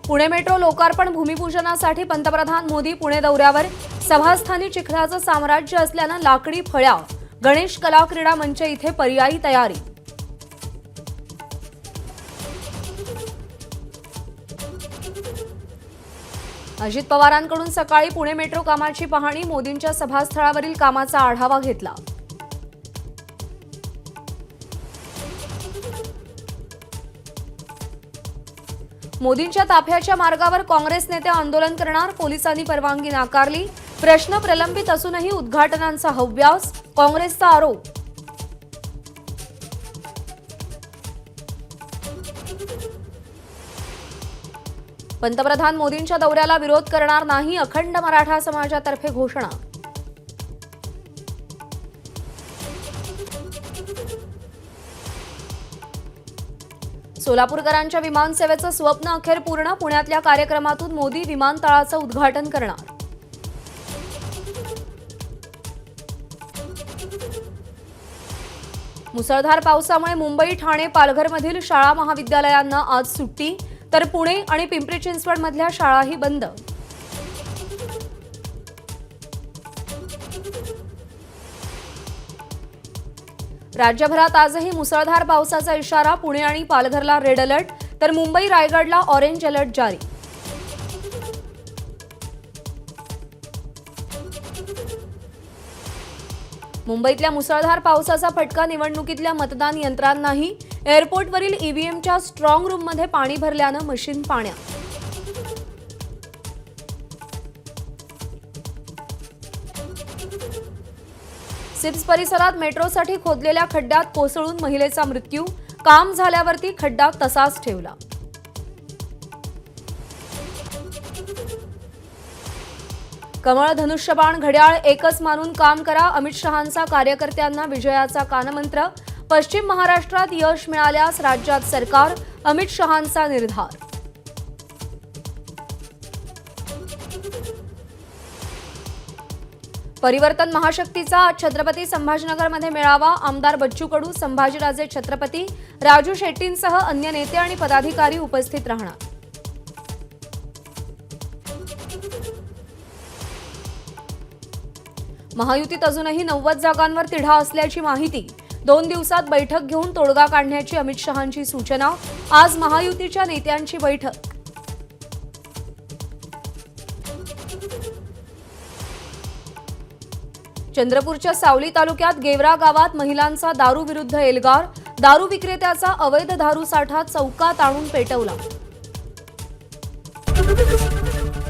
Pune metro लोकार्पण भूमिपूजनासाठी पंतप्रधान मोदी पुणे दौऱ्यावर। सभास्थानी चिखलाचं साम्राज्य असल्यानं लाकडी फळ्या गणेश कला क्रीडा मंच इथे पर्यायी तयारी। अजित पवारांकडून सकाळी पुणे मेट्रो कामाची पाहणी। मोदींच्या सभास्थळावरील कामाचा आढावा घेतला। मोदींच्या ताफ्याच्या मार्गावर काँग्रेस नेते आंदोलन करणार। पोलिसांनी परवानगी नाकारली। प्रश्न प्रलंबित असूनही उद्घाटनांचा हव्यास, काँग्रेसचा आरोप। पंतप्रधान मोदींच्या दौऱ्याला विरोध करणार नाही, अखंड मराठा समाजातर्फे घोषणा। सोलापूरकरांच्या विमानसेवेचं स्वप्न अखेर पूर्ण। पुण्यातल्या कार्यक्रमातून मोदी विमानतळाचं उद्घाटन करणार। मुसळधार पावसामुळे मुंबई, ठाणे, पालघरमधील शाळा महाविद्यालयांना आज सुट्टी, तर पुणे आणि पिंपरी चिंचवडमधल्या शाळाही बंद। राज्यभरात आजही मुसळधार पावसाचा इशारा। पुणे आणि पालघरला रेड अलर्ट, तर मुंबई, रायगडला ऑरेंज अलर्ट जारी। मुंबईतल्या मुसळधार पावसाचा फटका निवडणुकीतल्या मतदान यंत्रांनाही। एअरपोर्टवरील ईव्हीएमच्या स्ट्रॉंग रूममध्ये पाणी भरल्यानं मशीन पाण्यात। सिप्स परिसरात मेट्रोसाठी खोदलेल्या खड्ड्यात कोसळून महिलेचा मृत्यू। काम झाल्यावरती खड्डा तसाच ठेवला। कमळ, धनुष्यबाण, घड्याळ एकच मानून काम करा। अमित शहांचा कार्यकर्त्यांना विजयाचा कानमंत्र। पश्चिम महाराष्ट्रात यश मिळाल्यास राज्यात सरकार, अमित शहांचा निर्धार। परिवर्तन महाशक्तीचा आज छत्रपती संभाजीनगरमध्ये मेळावा। आमदार बच्चू कडू, संभाजीराजे छत्रपती, राजू शेट्टींसह अन्य नेते आणि पदाधिकारी उपस्थित राहणार। महायुतीत अजूनही 90 जागांवर तिढा असल्याची माहिती। 2 दिवसात बैठक घेऊन तोडगा काढण्याची अमित शहांची सूचना। आज महायुतीच्या नेत्यांची बैठक। चंद्रपूरच्या सावली तालुक्यात गेवरा गावात महिलांचा दारू विरुद्ध एल्गार। दारू विक्रेत्याचा अवैध दारू साठा चौकात आणून पेटवला।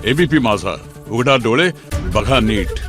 एबीपी माझा, उघडा डोळे बघा नीट।